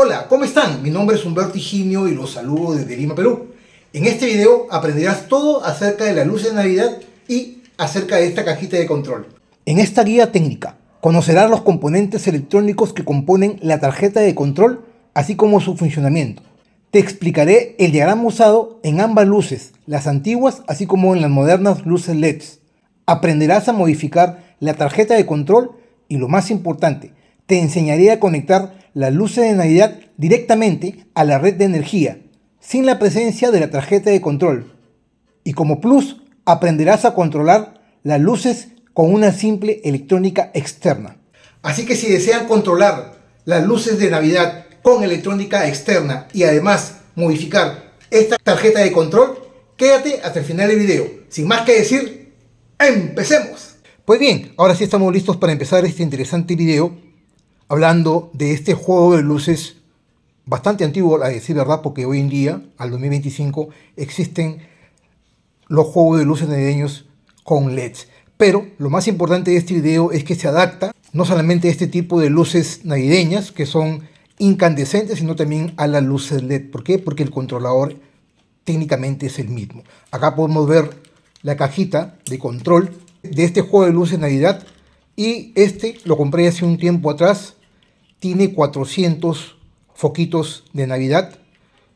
Hola, ¿cómo están? Mi nombre es Humberto Higinio y los saludo desde Lima, Perú. En este video aprenderás todo acerca de las luces de Navidad y acerca de esta cajita de control. En esta guía técnica conocerás los componentes electrónicos que componen la tarjeta de control, así como su funcionamiento. Te explicaré el diagrama usado en ambas luces, las antiguas así como en las modernas luces LEDs. Aprenderás a modificar la tarjeta de control y, lo más importante, te enseñaré a conectar las luces de Navidad directamente a la red de energía, sin la presencia de la tarjeta de control. Y como plus, aprenderás a controlar las luces con una simple electrónica externa. Así que si desean controlar las luces de Navidad con electrónica externa y además modificar esta tarjeta de control, quédate hasta el final del video. Sin más que decir, ¡empecemos! Pues bien, ahora sí estamos listos para empezar este interesante video hablando de este juego de luces bastante antiguo, a decir verdad, porque hoy en día, al 2025, existen los juegos de luces navideños con LEDs. Pero lo más importante de este video es que se adapta no solamente a este tipo de luces navideñas, que son incandescentes, sino también a las luces LED. ¿Por qué? Porque el controlador técnicamente es el mismo. Acá podemos ver la cajita de control de este juego de luces Navidad, y este lo compré hace un tiempo atrás. Tiene 400 foquitos de Navidad.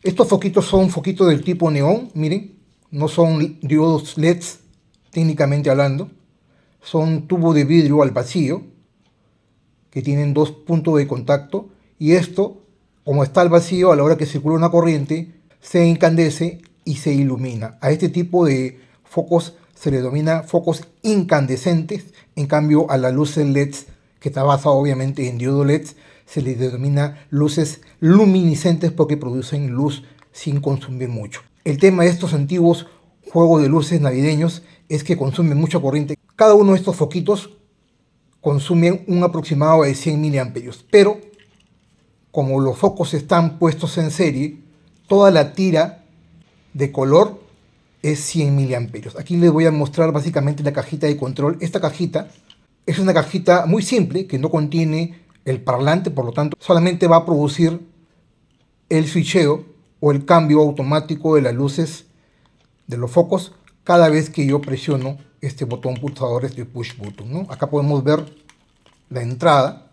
Estos foquitos son foquitos del tipo neón, miren, no son diodos LEDs técnicamente hablando. Son tubos de vidrio al vacío que tienen dos puntos de contacto, y esto, como está al vacío, a la hora que circula una corriente, se incandesce y se ilumina. A este tipo de focos se le denomina focos incandescentes. En cambio, a las luces LEDs, que está basado obviamente en diodos LEDs, se les denomina luces luminiscentes porque producen luz sin consumir mucho. El tema de estos antiguos juegos de luces navideños es que consumen mucha corriente. Cada uno de estos foquitos consumen un aproximado de 100 miliamperios, pero como los focos están puestos en serie, toda la tira de color es 100 miliamperios. Aquí les voy a mostrar básicamente la cajita de control. Esta cajita es una cajita muy simple que no contiene el parlante, por lo tanto solamente va a producir el switcheo o el cambio automático de las luces de los focos cada vez que yo presiono este botón pulsador, este push button, ¿no? Acá podemos ver la entrada.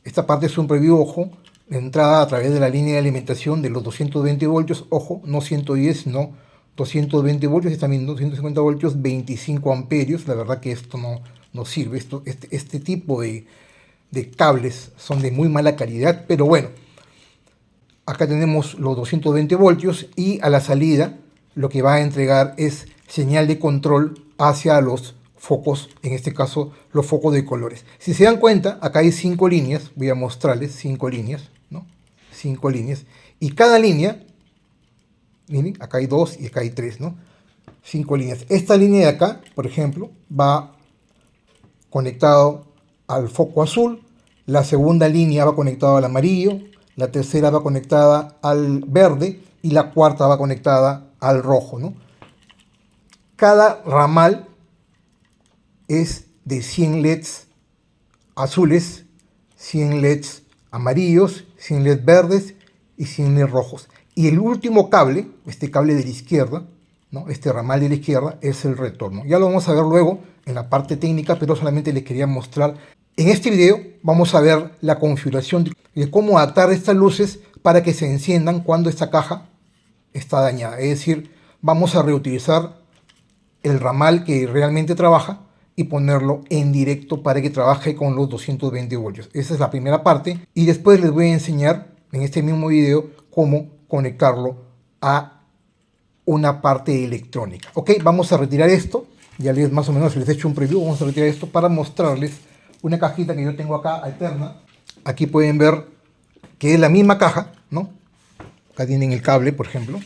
Esta parte es un preview, ojo, la entrada a través de la línea de alimentación de los 220 voltios, ojo, no 110, sino 220 voltios, y también 250 voltios, 25 amperios. La verdad que esto no sirve, este tipo de cables son de muy mala calidad, pero bueno, acá tenemos los 220 voltios y a la salida lo que va a entregar es señal de control hacia los focos, en este caso los focos de colores. Si se dan cuenta, acá hay 5 líneas, voy a mostrarles 5 líneas, ¿no? 5 líneas, y cada línea, miren, acá hay 2 y acá hay 3, ¿no? 5 líneas. Esta línea de acá, por ejemplo, va conectado al foco azul, la segunda línea va conectada al amarillo, la tercera va conectada al verde y la cuarta va conectada al rojo, ¿no? Cada ramal es de 100 LEDs azules, 100 LEDs amarillos, 100 LEDs verdes y 100 LEDs rojos. Y el último cable, este cable de la izquierda, ¿no? Este ramal de la izquierda es el retorno. Ya lo vamos a ver luego en la parte técnica, pero solamente les quería mostrar. En este video vamos a ver la configuración de cómo adaptar estas luces para que se enciendan cuando esta caja está dañada. Es decir, vamos a reutilizar el ramal que realmente trabaja y ponerlo en directo para que trabaje con los 220 voltios. Esa es la primera parte, y después les voy a enseñar en este mismo video cómo conectarlo a una parte electrónica. Ok, vamos a retirar esto. Ya les más o menos les he hecho un preview. Vamos a retirar esto para mostrarles una cajita que yo tengo acá alterna. Aquí pueden ver que es la misma caja, ¿no? Acá tienen el cable, por ejemplo,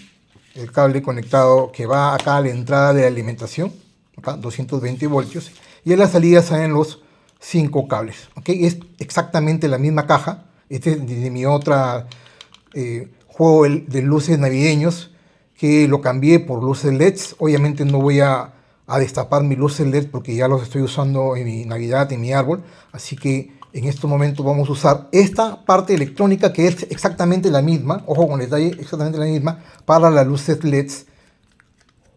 el cable conectado que va acá a la entrada de la alimentación, acá 220 voltios, y a la salida salen los 5 cables. ¿Ok? Es exactamente la misma caja. Este es de mi otra juego de luces navideños, que lo cambié por luces LEDs. Obviamente no voy a destapar mis luces LED porque ya los estoy usando en mi Navidad, en mi árbol, así que En este momento vamos a usar esta parte electrónica que es exactamente la misma, ojo con el detalle, exactamente la misma para las luces LEDs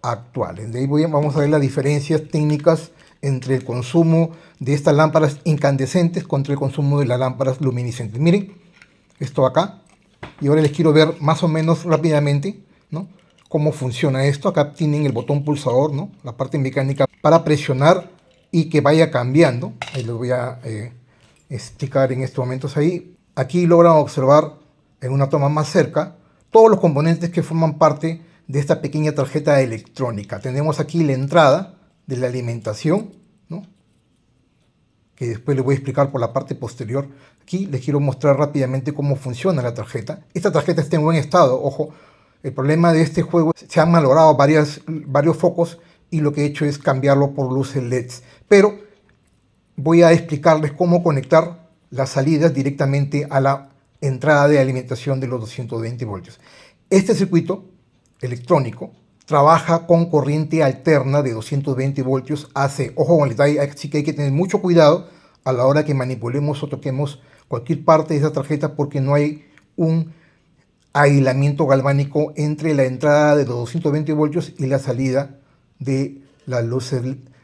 actuales. De ahí vamos a ver las diferencias técnicas entre el consumo de estas lámparas incandescentes contra el consumo de las lámparas luminiscentes. Miren, esto acá. Y ahora les quiero ver más o menos rápidamente, ¿no?, cómo funciona esto. Acá tienen el botón pulsador, ¿no?, la parte mecánica para presionar y que vaya cambiando. Ahí les voy a explicar en estos momentos ahí. Aquí logran observar en una toma más cerca todos los componentes que forman parte de esta pequeña tarjeta electrónica. Tenemos aquí la entrada de la alimentación, ¿no?, que después les voy a explicar por la parte posterior. Aquí les quiero mostrar rápidamente cómo funciona la tarjeta. Esta tarjeta está en buen estado, ojo. El problema de este juego, se han malogrado varios focos y lo que he hecho es cambiarlo por luces LEDs. Pero voy a explicarles cómo conectar las salidas directamente a la entrada de alimentación de los 220 voltios. Este circuito electrónico trabaja con corriente alterna de 220 voltios AC. Ojo con el detalle, así que hay que tener mucho cuidado a la hora que manipulemos o toquemos cualquier parte de esa tarjeta, porque no hay un aislamiento galvánico entre la entrada de los 220 voltios y la salida de las luces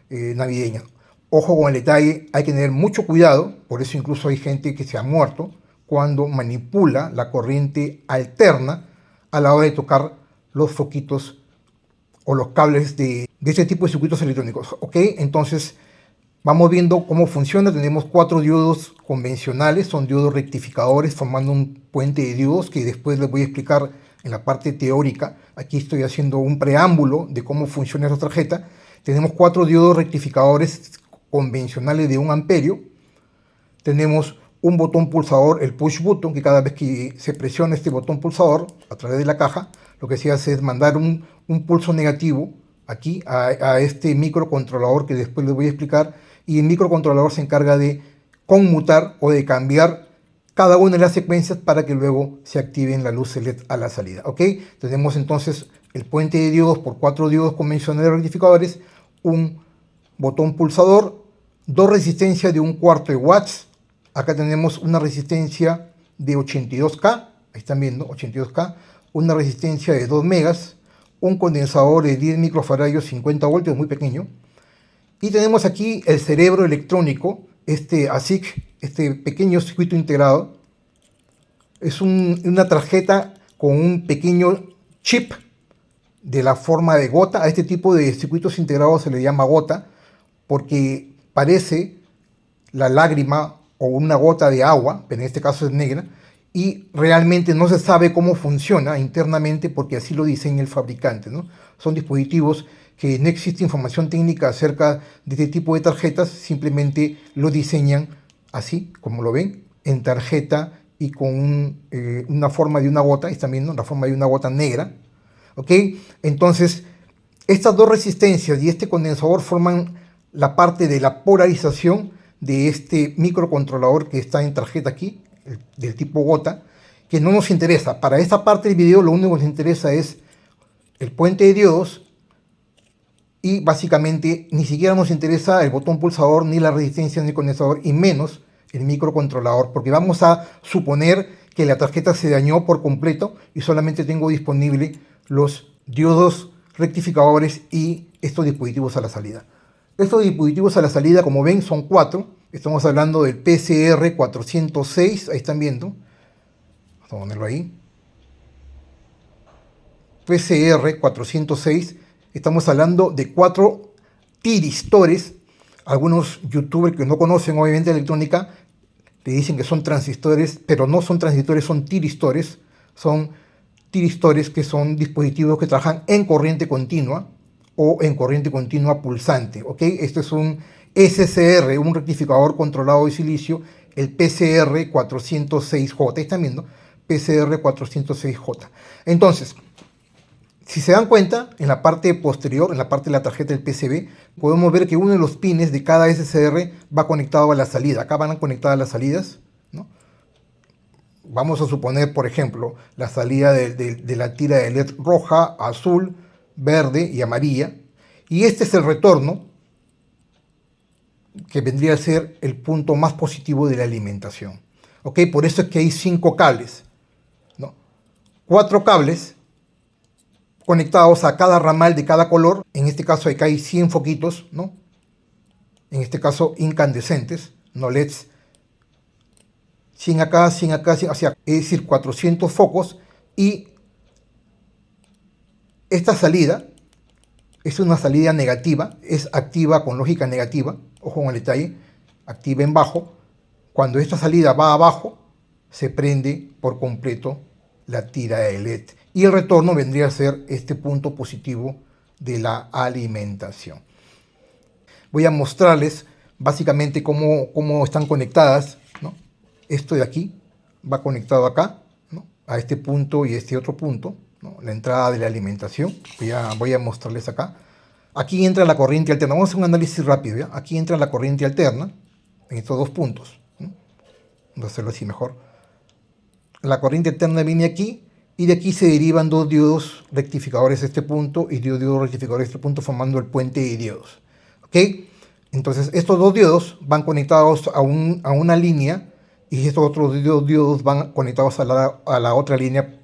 navideñas. Ojo con el detalle, hay que tener mucho cuidado, por eso incluso hay gente que se ha muerto cuando manipula la corriente alterna a la hora de tocar los foquitos o los cables de este tipo de circuitos electrónicos. ¿Ok? Entonces vamos viendo cómo funciona. Tenemos 4 diodos convencionales, son diodos rectificadores formando un puente de diodos que después les voy a explicar en la parte teórica. Aquí estoy haciendo un preámbulo de cómo funciona esta tarjeta. Tenemos 4 diodos rectificadores convencionales de 1 amperio. Tenemos un botón pulsador, el push button, que cada vez que se presiona este botón pulsador a través de la caja, lo que se hace es mandar un pulso negativo aquí a este microcontrolador que después les voy a explicar, y el microcontrolador se encarga de conmutar o de cambiar cada una de las secuencias para que luego se activen la luz LED a la salida. ¿Ok? Tenemos entonces el puente de diodos por 4 diodos convencionales rectificadores, un botón pulsador, 2 resistencias de 1/4 de watts. Acá tenemos una resistencia de 82K, ahí están viendo, 82K, una resistencia de 2 megas, un condensador de 10 microfarados, 50 voltios, muy pequeño. Y tenemos aquí el cerebro electrónico, este ASIC, este pequeño circuito integrado. Es una tarjeta con un pequeño chip de la forma de gota. A este tipo de circuitos integrados se le llama gota porque parece la lágrima o una gota de agua, pero en este caso es negra, y realmente no se sabe cómo funciona internamente porque así lo diseña el fabricante, ¿no? Son dispositivos que no existe información técnica acerca de este tipo de tarjetas, simplemente lo diseñan así, como lo ven, en tarjeta y con una forma de una gota, están viendo la forma de una gota negra, ¿ok? Entonces, estas 2 resistencias y este condensador forman la parte de la polarización de este microcontrolador que está en tarjeta aquí, del tipo gota, que no nos interesa. Para esta parte del video lo único que nos interesa es el puente de diodos y básicamente ni siquiera nos interesa el botón pulsador, ni la resistencia, ni el condensador, y menos el microcontrolador, porque vamos a suponer que la tarjeta se dañó por completo y solamente tengo disponible los diodos rectificadores y estos dispositivos a la salida. Estos dispositivos a la salida, como ven, son 4. Estamos hablando del PCR406, ahí están viendo. Vamos a ponerlo ahí. PCR406, estamos hablando de 4 tiristores. Algunos youtubers que no conocen obviamente electrónica le dicen que son transistores, pero no son transistores, son tiristores. Son tiristores que son dispositivos que trabajan en corriente continua o en corriente continua pulsante. ¿Ok? Esto es un SCR, un rectificador controlado de silicio, el PCR406J. ¿Están viendo? PCR406J. Entonces, si se dan cuenta, en la parte posterior, en la parte de la tarjeta del PCB, podemos ver que uno de los pines de cada SCR va conectado a la salida. Acá van conectadas las salidas, ¿no? Vamos a suponer, por ejemplo, la salida de la tira de LED roja, azul, verde y amarilla. Y este es el retorno que vendría a ser el punto más positivo de la alimentación. ¿Ok? Por eso es que hay 5 cables, ¿no? 4 cables conectados a cada ramal de cada color. En este caso acá hay 100 foquitos, ¿no? En este caso incandescentes, no LEDs. 100 acá, 100 acá, 100, o sea, es decir, 400 focos. Y esta salida es una salida negativa, es activa con lógica negativa, ojo con el detalle, activa en bajo. Cuando esta salida va abajo, se prende por completo la tira de LED. Y el retorno vendría a ser este punto positivo de la alimentación. Voy a mostrarles básicamente cómo están conectadas, ¿no? Esto de aquí va conectado acá, ¿no? A este punto y este otro punto, ¿no? La entrada de la alimentación. Voy a mostrarles acá. Aquí entra la corriente alterna. Vamos a hacer un análisis rápido, ¿ya? Aquí entra la corriente alterna en estos dos puntos, ¿no? Vamos a hacerlo así mejor. La corriente alterna viene aquí y de aquí se derivan dos diodos rectificadores a este punto y dos diodos rectificadores a este punto formando el puente de diodos. ¿Ok? Entonces estos dos diodos van conectados a una línea y estos otros dos diodos van conectados a la otra línea.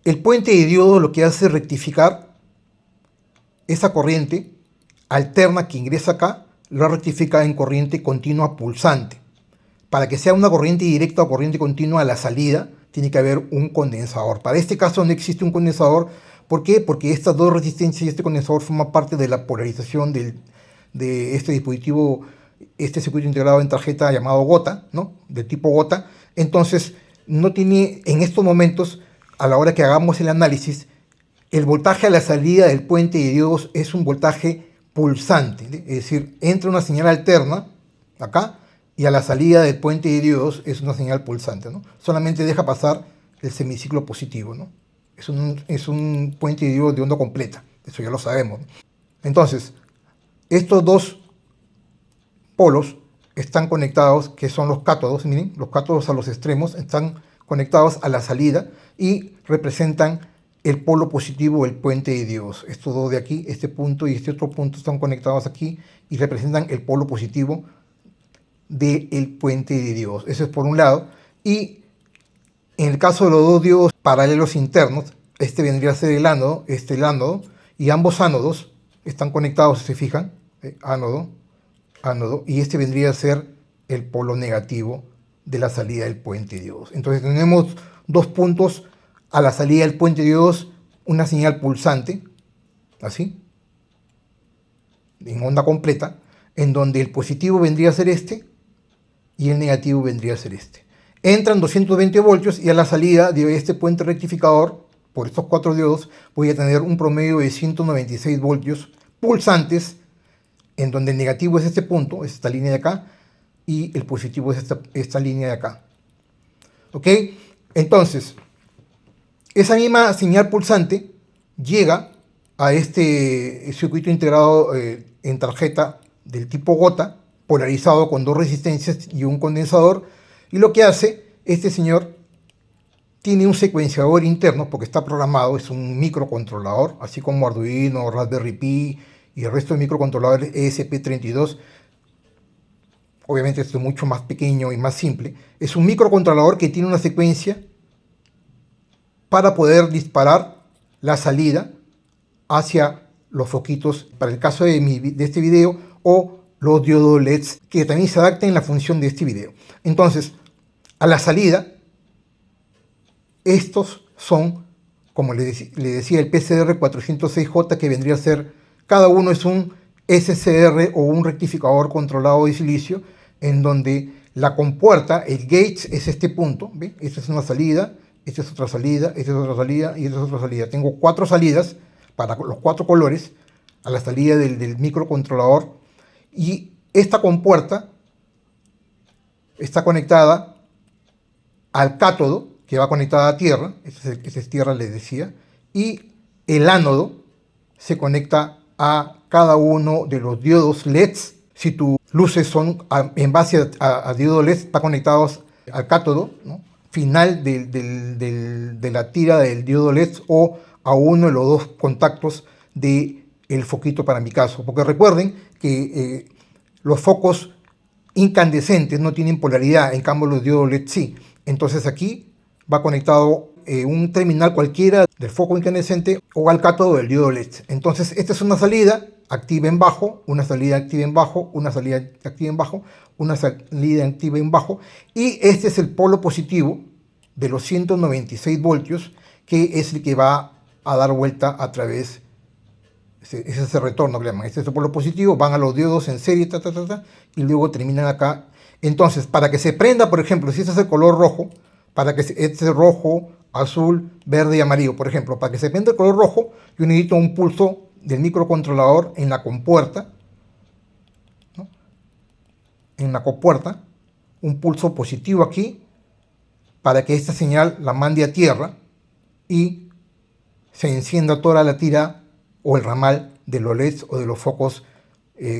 El puente de diodos lo que hace es rectificar esa corriente alterna que ingresa acá, lo rectifica en corriente continua pulsante. Para que sea una corriente directa o corriente continua a la salida, tiene que haber un condensador. Para este caso no existe un condensador. ¿Por qué? Porque estas dos resistencias y este condensador forman parte de la polarización de este dispositivo, este circuito integrado en tarjeta llamado GOTA, ¿no? De tipo GOTA. Entonces, no tiene en estos momentos, a la hora que hagamos el análisis, el voltaje a la salida del puente de diodos es un voltaje pulsante. Es decir, entra una señal alterna acá y a la salida del puente de diodos es una señal pulsante, ¿no? Solamente deja pasar el semiciclo positivo, ¿no? Es un puente de diodos de onda completa, eso ya lo sabemos, ¿no? Entonces, estos dos polos están conectados, que son los cátodos, miren, los cátodos a los extremos están conectados a la salida y representan el polo positivo del puente de diodos. Estos dos de aquí, este punto y este otro punto están conectados aquí y representan el polo positivo del puente de diodos. Eso es por un lado. Y en el caso de los dos diodos paralelos internos, este vendría a ser el ánodo, este el ánodo, y ambos ánodos están conectados, si se fijan, ánodo, y este vendría a ser el polo negativo de la salida del puente de diodos. Entonces tenemos dos puntos a la salida del puente de diodos, una señal pulsante, así, en onda completa, en donde el positivo vendría a ser este y el negativo vendría a ser este. Entran 220 voltios y a la salida de este puente rectificador, por estos 4 diodos, voy a tener un promedio de 196 voltios pulsantes, en donde el negativo es este punto, es esta línea de acá, y el positivo es esta línea de acá. ¿Ok? Entonces, esa misma señal pulsante llega a este circuito integrado en tarjeta del tipo GOTA, polarizado con dos resistencias y un condensador, y lo que hace, este señor tiene un secuenciador interno, porque está programado, es un microcontrolador, así como Arduino, Raspberry Pi y el resto de microcontroladores ESP32. Obviamente esto es mucho más pequeño y más simple. Es un microcontrolador que tiene una secuencia para poder disparar la salida hacia los foquitos, para el caso de este video, o los diodos LEDs, que también se adapten en la función de este video. Entonces, a la salida, estos son, como le decía, el PCR406J, que vendría a ser, cada uno es un SCR o un rectificador controlado de silicio, en donde la compuerta, el gate, es este punto, ¿ve? Esta es una salida, esta es otra salida, esta es otra salida y esta es otra salida. Tengo 4 salidas para los 4 colores a la salida del microcontrolador, y esta compuerta está conectada al cátodo, que va conectada a tierra, esta es tierra, les decía, y el ánodo se conecta a cada uno de los diodos LEDs. Si tus luces son en base a diodos LEDs, están conectados al cátodo, ¿no?, final de la tira del diodo LED, o a uno de los dos contactos del foquito, para mi caso. Porque recuerden que los focos incandescentes, no tienen polaridad, en cambio los diodos LED sí. Entonces aquí va conectado un terminal cualquiera del foco incandescente o al cátodo del diodo LED. Entonces esta es una salida activa en bajo, una salida activa en bajo, una salida activa en bajo, una salida activa en bajo, y este es el polo positivo de los 196 voltios, que es el que va a dar vuelta a través, ese es ese retorno que le llaman. Este es el polo positivo, van a los diodos en serie, y luego terminan acá. Entonces, para que se prenda, por ejemplo, si este es el color rojo, para que este es rojo, azul, verde y amarillo, por ejemplo, para que se prenda el color rojo, yo necesito un pulso del microcontrolador en la compuerta, ¿no? En la compuerta, un pulso positivo aquí, para que esta señal la mande a tierra y se encienda toda la tira o el ramal de los LEDs o de los focos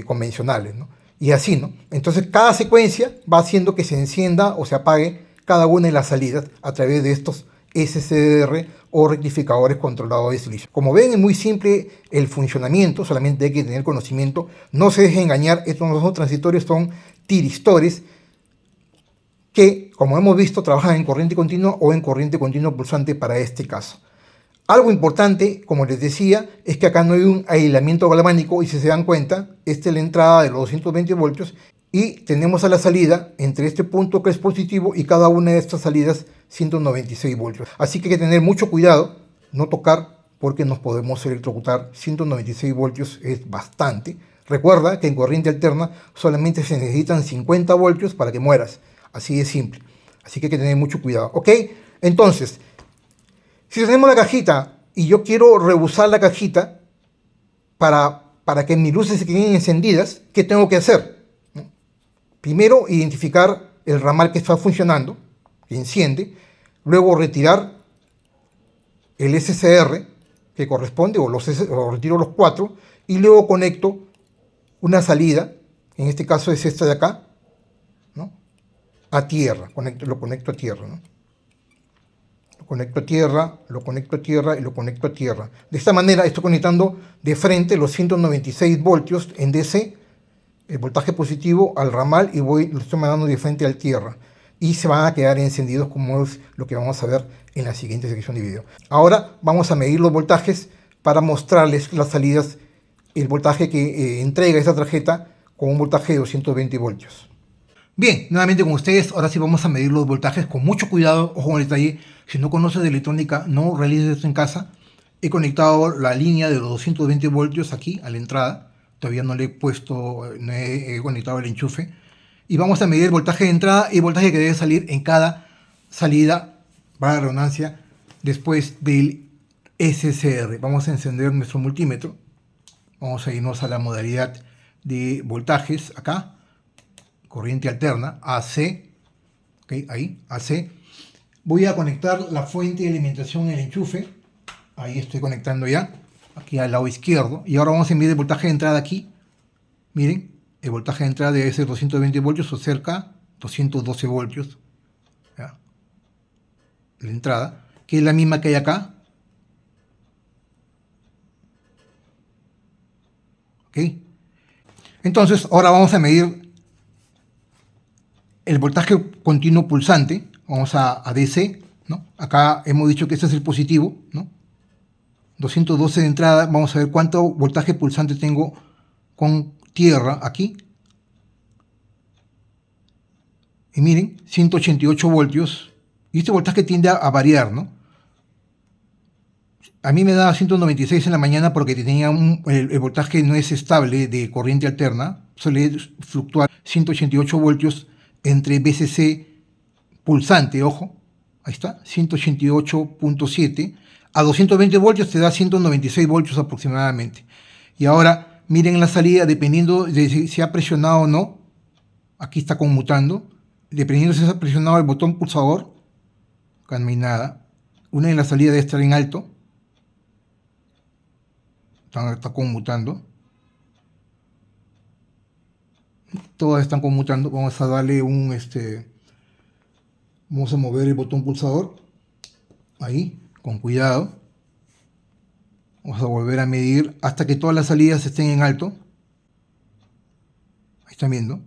convencionales, ¿no? Y así, ¿no? Entonces cada secuencia va haciendo que se encienda o se apague cada una de las salidas a través de estos SCR o rectificadores controlados de silicio. Como ven, es muy simple el funcionamiento, solamente hay que tener conocimiento. No se deje engañar, estos no son transistores, son tiristores que, como hemos visto, trabajan en corriente continua o en corriente continua pulsante para este caso. Algo importante, como les decía, es que acá no hay un aislamiento galvánico y si se dan cuenta, esta es la entrada de los 220 voltios y tenemos a la salida entre este punto que es positivo y cada una de estas salidas 196 voltios. Así que hay que tener mucho cuidado, no tocar porque nos podemos electrocutar. 196 voltios es bastante. Recuerda que en corriente alterna solamente se necesitan 50 voltios para que mueras. Así de simple. Así que hay que tener mucho cuidado. ¿Ok? Entonces, si tenemos la cajita y yo quiero rehusar la cajita para que mis luces se queden encendidas, ¿qué tengo que hacer? Primero, identificar el ramal que está funcionando, que enciende. Luego, retirar el SCR que corresponde, o retiro los 4. Y luego conecto una salida, en este caso es esta de acá, ¿no? A tierra. Lo conecto a tierra, ¿no? Lo conecto a tierra, lo conecto a tierra y lo conecto a tierra. De esta manera estoy conectando de frente los 196 voltios en DC, el voltaje positivo al ramal, y lo estoy mandando de frente al tierra. Y se van a quedar encendidos, como es lo que vamos a ver en la siguiente sección de video. Ahora vamos a medir los voltajes para mostrarles las salidas, el voltaje que entrega esta tarjeta con un voltaje de 220 voltios. Bien, nuevamente con ustedes, ahora sí vamos a medir los voltajes con mucho cuidado. Ojo con el detalle, si no conoces de electrónica, no realices esto en casa. He conectado la línea de los 220 voltios aquí a la entrada. Todavía no le he puesto, no he conectado el enchufe. Y vamos a medir el voltaje de entrada y el voltaje que debe salir en cada salida, para la redundancia, después del SCR. Vamos a encender nuestro multímetro. Vamos a irnos a la modalidad de voltajes acá. Corriente alterna, AC, ¿okay? Ahí, AC. Voy a conectar la fuente de alimentación en el enchufe. Ahí estoy conectando ya, aquí al lado izquierdo. Y ahora vamos a medir el voltaje de entrada aquí. Miren, el voltaje de entrada debe ser 220 voltios o cerca, 212 voltios. ¿Ya? La entrada, que es la misma que hay acá. ¿Ok? Entonces, ahora vamos a medir el voltaje continuo pulsante. Vamos a DC, ¿no? Acá hemos dicho que este es el positivo, ¿no? 212 de entrada. Vamos a ver cuánto voltaje pulsante tengo con tierra aquí. Y miren, 188 voltios. Y este voltaje tiende a variar, ¿no? A mí me da 196 en la mañana porque tenía el voltaje no es estable de corriente alterna. Suele fluctuar 188 voltios entre VCC pulsante, ojo, ahí está, 188.7, a 220 voltios te da 196 voltios aproximadamente. Y ahora, miren la salida, dependiendo de si se ha presionado o no, aquí está conmutando, dependiendo de si se ha presionado el botón pulsador, acá no hay nada, una de las salidas debe estar en alto, está conmutando. Todas están conmutando. Vamos a darle vamos a mover el botón pulsador ahí, con cuidado. Vamos a volver a medir hasta que todas las salidas estén en alto. Ahí están viendo.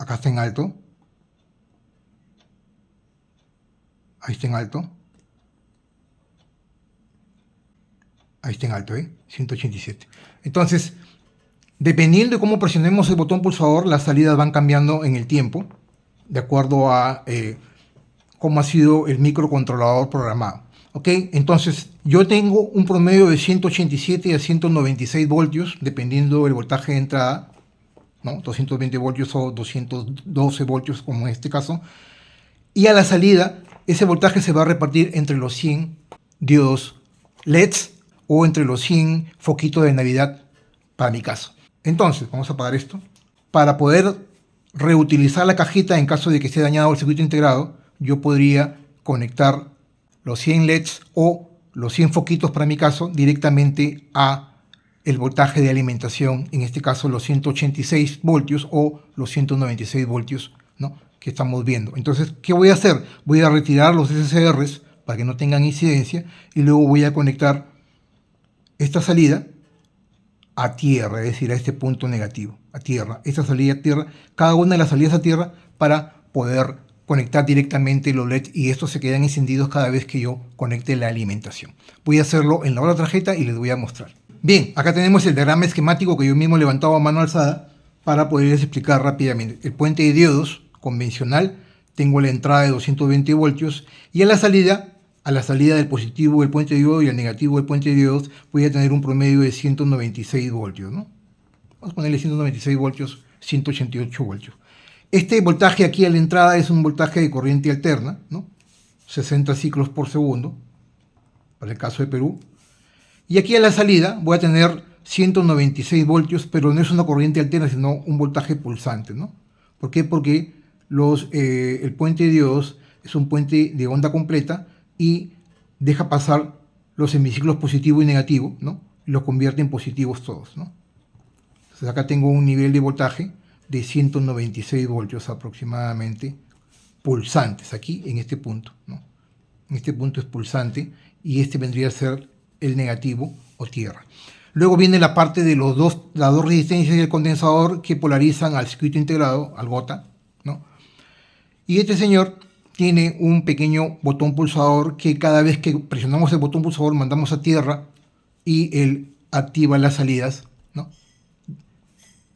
Acá está en alto. Ahí está en alto. Ahí está en alto, 187. Entonces, dependiendo de cómo presionemos el botón pulsador, las salidas van cambiando en el tiempo, de acuerdo a cómo ha sido el microcontrolador programado. ¿Ok? Entonces, yo tengo un promedio de 187 a 196 voltios, dependiendo del voltaje de entrada, ¿no? 220 voltios o 212 voltios, como en este caso. Y a la salida, ese voltaje se va a repartir entre los 100 diodos LEDs o entre los 100 foquitos de Navidad, para mi caso. Entonces, vamos a apagar esto. Para poder reutilizar la cajita en caso de que esté dañado el circuito integrado, yo podría conectar los 100 LEDs o los 100 foquitos, para mi caso, directamente a el voltaje de alimentación, en este caso los 186 voltios o los 196 voltios, ¿no?, que estamos viendo. Entonces, ¿qué voy a hacer? Voy a retirar los SCRs para que no tengan incidencia y luego voy a conectar esta salida a tierra, es decir, a este punto negativo, a tierra, esta salida a tierra, cada una de las salidas a tierra, para poder conectar directamente los LEDs, y estos se quedan encendidos cada vez que yo conecte la alimentación. Voy a hacerlo en la otra tarjeta y les voy a mostrar. Bien, acá tenemos el diagrama esquemático que yo mismo he levantado a mano alzada para poderles explicar rápidamente. El puente de diodos convencional, tengo la entrada de 220 voltios y a la salida del positivo del puente de diodo y al negativo del puente de diodos voy a tener un promedio de 196 voltios, ¿no? Vamos a ponerle 196 voltios, 188 voltios. Este voltaje aquí a la entrada es un voltaje de corriente alterna, ¿no? 60 ciclos por segundo, para el caso de Perú. Y aquí a la salida voy a tener 196 voltios, pero no es una corriente alterna, sino un voltaje pulsante, ¿no? ¿Por qué? Porque el puente de diodos es un puente de onda completa y deja pasar los semiciclos positivo y negativo, ¿no? Y los convierte en positivos todos, ¿no? Entonces acá tengo un nivel de voltaje de 196 voltios aproximadamente, pulsantes, aquí en este punto, ¿no? En este punto es pulsante y este vendría a ser el negativo o tierra. Luego viene la parte de las dos resistencias del condensador que polarizan al circuito integrado, al GOTA, ¿no? Y este señor tiene un pequeño botón pulsador que cada vez que presionamos el botón pulsador mandamos a tierra y él activa las salidas, ¿no?,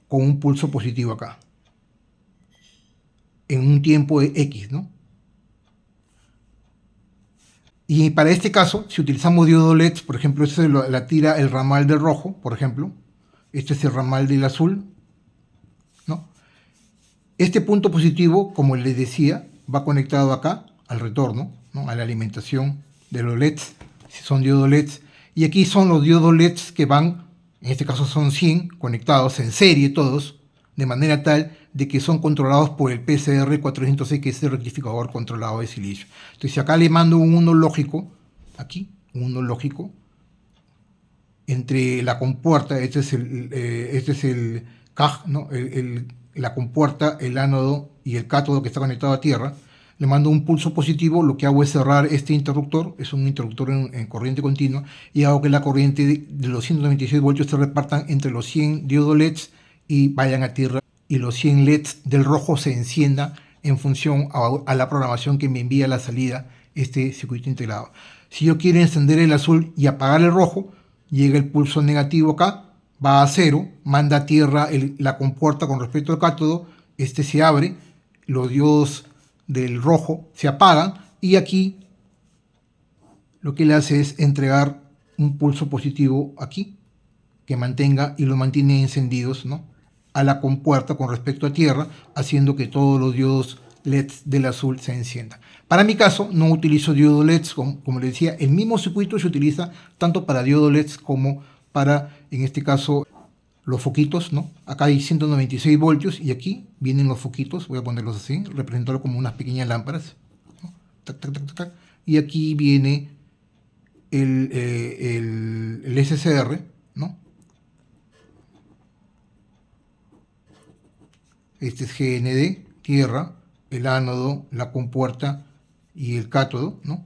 con un pulso positivo acá, en un tiempo de X, ¿no? Y para este caso, si utilizamos diodos LEDs, por ejemplo, este la tira el ramal del rojo, por ejemplo, este es el ramal del azul, ¿no? Este punto positivo, como les decía, va conectado acá al retorno, ¿no?, a la alimentación de los LEDs, si son diodos LEDs. Y aquí son los diodos LEDs que van, en este caso son 100, conectados en serie todos, de manera tal de que son controlados por el PCR406, que es el rectificador controlado de silicio. Entonces, si acá le mando un 1 lógico, aquí, un 1 lógico, entre la compuerta, este es el CAG, ¿no?, la compuerta, el ánodo y el cátodo que está conectado a tierra, le mando un pulso positivo, lo que hago es cerrar este interruptor, es un interruptor en corriente continua, y hago que la corriente de los 196 voltios se repartan entre los 100 diodos LEDs y vayan a tierra, y los 100 LEDs del rojo se enciendan en función a la programación que me envía a la salida este circuito integrado. Si yo quiero encender el azul y apagar el rojo, llega el pulso negativo acá, va a cero, manda a tierra la compuerta con respecto al cátodo, este se abre, los diodos del rojo se apagan y aquí lo que le hace es entregar un pulso positivo aquí, que mantenga y lo mantiene encendidos, ¿no?, a la compuerta con respecto a tierra, haciendo que todos los diodos LEDs del azul se enciendan. Para mi caso, no utilizo diodos LEDs, como les decía, el mismo circuito se utiliza tanto para diodos LEDs como para, en este caso, los foquitos, ¿no? Acá hay 196 voltios y aquí vienen los foquitos, voy a ponerlos así, representarlo como unas pequeñas lámparas, ¿no? Tac, tac, tac, tac. Y aquí viene el SCR, ¿no? Este es GND, tierra, el ánodo, la compuerta y el cátodo, ¿no?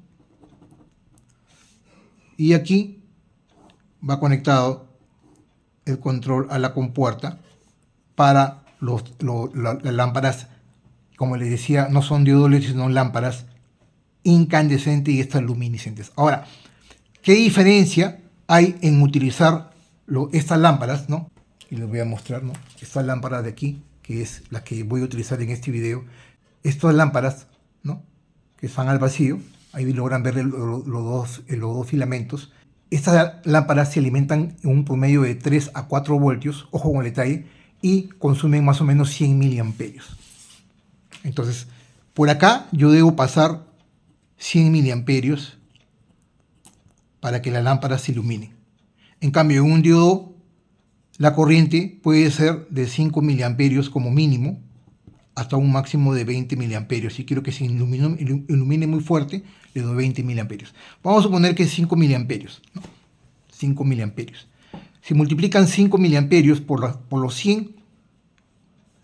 Y aquí va conectado el control a la compuerta para las lámparas, como les decía, no son diodos LED, sino lámparas incandescentes y estas luminiscentes. Ahora, ¿qué diferencia hay en utilizar estas lámparas, ¿no? Y les voy a mostrar, ¿no? Esta lámpara de aquí, que es la que voy a utilizar en este video. Estas lámparas, ¿no? Que están al vacío, ahí logran ver los dos filamentos. Estas lámparas se alimentan en un promedio de 3 a 4 voltios, ojo con el detalle, y consumen más o menos 100 miliamperios. Entonces, por acá yo debo pasar 100 miliamperios para que la lámpara se ilumine. En cambio, en un diodo, la corriente puede ser de 5 miliamperios como mínimo, hasta un máximo de 20 miliamperios. Si quiero que se ilumine muy fuerte, le doy 20 miliamperios. Vamos a suponer que es 5 miliamperios, ¿no? 5 miliamperios. Si multiplican 5 miliamperios por los 100,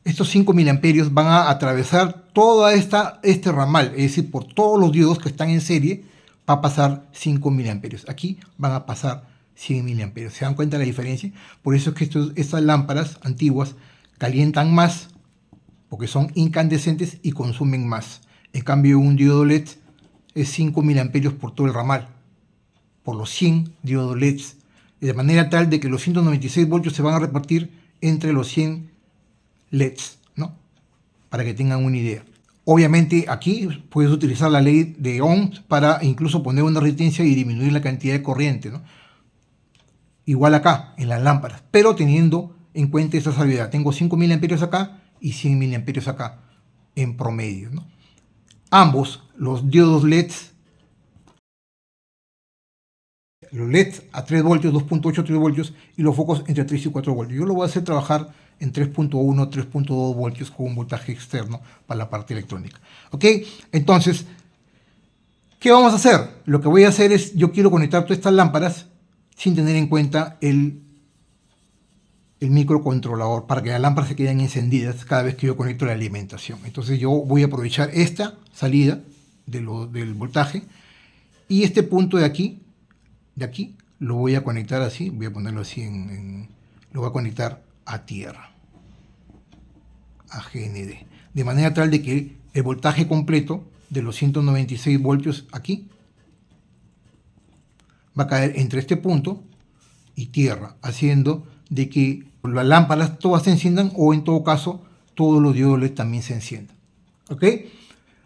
estos 5 miliamperios van a atravesar toda este ramal, es decir, por todos los diodos que están en serie, va a pasar 5 miliamperios. Aquí van a pasar 100 miliamperios. ¿Se dan cuenta de la diferencia? Por eso es que estas lámparas antiguas calientan más, porque son incandescentes y consumen más. En cambio, un diodo LED es 5 miliamperios por todo el ramal, por los 100 diodos LEDs, de manera tal de que los 196 voltios se van a repartir entre los 100 LEDs, ¿no? Para que tengan una idea. Obviamente aquí puedes utilizar la ley de Ohm para incluso poner una resistencia y disminuir la cantidad de corriente, ¿no? Igual acá, en las lámparas, pero teniendo en cuenta esta salvedad. Tengo 5 miliamperios acá y 100 miliamperios acá, en promedio, ¿no? Ambos, los diodos LEDs, los LEDs a 3 voltios, 2.8, 3 voltios, y los focos entre 3 y 4 voltios. Yo lo voy a hacer trabajar en 3.1, 3.2 voltios con un voltaje externo para la parte electrónica. ¿Ok? Entonces, ¿qué vamos a hacer? Lo que voy a hacer es, yo quiero conectar todas estas lámparas sin tener en cuenta el microcontrolador para que las lámparas se queden encendidas cada vez que yo conecto la alimentación. Entonces yo voy a aprovechar esta salida del voltaje y este punto de aquí, lo voy a conectar así, voy a ponerlo así, lo voy a conectar a tierra, a GND, de manera tal de que el voltaje completo de los 196 voltios aquí va a caer entre este punto y tierra, haciendo de que las lámparas todas se enciendan o en todo caso todos los diodos LED también se enciendan. ¿Ok?